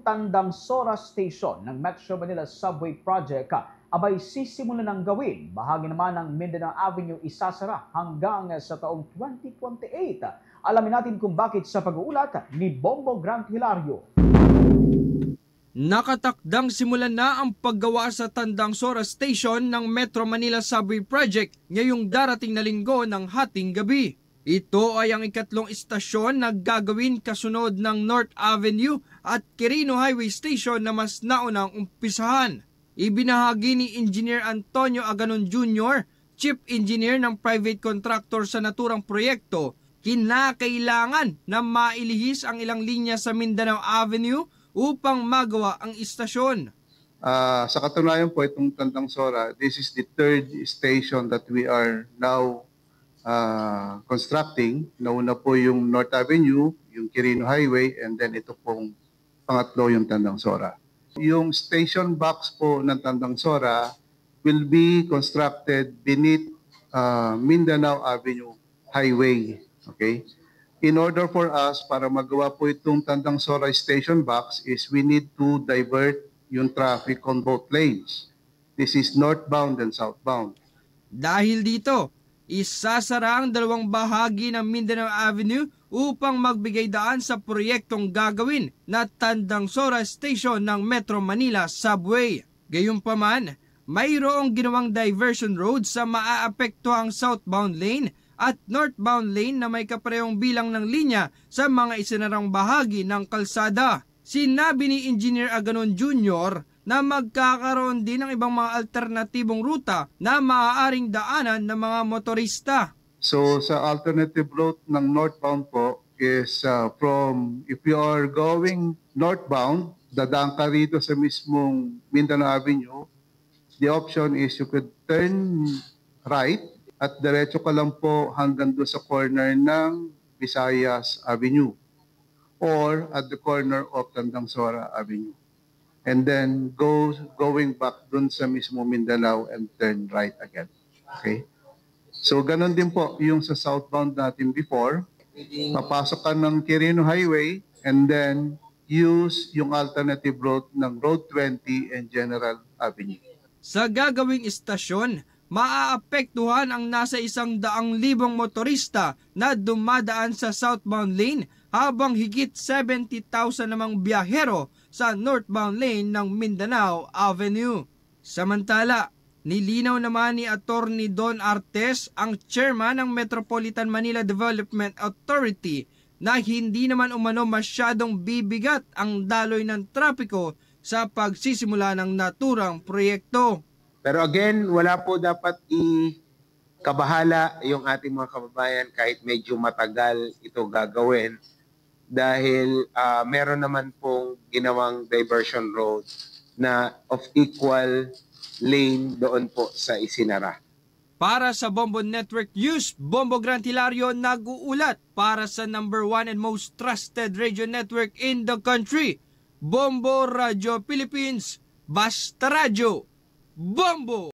Tandang Sora Station ng Metro Manila Subway Project abay sisimulan ng gawin. Bahagi naman ng Mindanao Avenue isasara hanggang sa taong 2028. Alamin natin kung bakit sa pag-uulat ni Bombo Grant Hilario. Nakatakdang simulan na ang paggawa sa Tandang Sora Station ng Metro Manila Subway Project ngayong darating na linggo ng hating gabi. Ito ay ang ikatlong istasyon na gagawin kasunod ng North Avenue at Quirino Highway Station na mas naunang umpisahan. Ibinahagi ni Engineer Antonio Aganon Jr., Chief Engineer ng private contractor sa naturang proyekto, kinakailangan na mailihis ang ilang linya sa Mindanao Avenue upang magawa ang istasyon. Sa katunayan po, itong Tandang Sora, this is the third station that we are now constructing. Nauna po yung North Avenue, yung Quirino Highway, and then ito pong pangatlo yung Tandang Sora. Yung station box po ng Tandang Sora will be constructed beneath Mindanao Avenue Highway. Okay? In order for us, para magawa po itong Tandang Sora station box, is we need to divert yung traffic on both lanes. This is northbound and southbound. Dahil dito, isasara ang dalawang bahagi ng Mindanao Avenue upang magbigay daan sa proyektong gagawin na Tandang Sora Station ng Metro Manila Subway. Gayunpaman, mayroong ginawang diversion road sa maaapektuhang southbound lane at northbound lane na may kaparehong bilang ng linya sa mga isinarang bahagi ng kalsada. Sinabi ni Engineer Aganon Jr. na magkakaroon din ng ibang mga alternatibong ruta na maaaring daanan ng mga motorista. So sa alternative route ng northbound po is if you are going northbound, dadaan ka rito sa mismong Mindanao Avenue, the option is you could turn right at diretso ka lang po hanggang doon sa corner ng Visayas Avenue or at the corner of Tandang Sora Avenue. And then going back dun sa mismo Mindanao and turn right again. Okay? So ganun din po yung sa southbound natin before. Papasok ka ng Quirino Highway and then use yung alternative route ng Road 20 and General Avenue. Sa gagawing istasyon, maaapektuhan ang nasa 100,000 motorista na dumadaan sa southbound lane habang higit 70,000 namang biyahero sa northbound lane ng Mindanao Avenue. Samantala, nilinaw naman ni Attorney Don Artes, ang chairman ng Metropolitan Manila Development Authority, na hindi naman umano masyadong bibigat ang daloy ng trapiko sa pagsisimula ng naturang proyekto. Pero again, wala po dapat ikabahala yung ating mga kababayan kahit medyo matagal ito gagawin dahil meron naman pong ginawang diversion road na of equal lane doon po sa isinara. Para sa Bombo Network News, Bombo Grant Hilario nag-uulat para sa #1 and most trusted radio network in the country, Bombo Radio Philippines, Basta Radio, Bombo!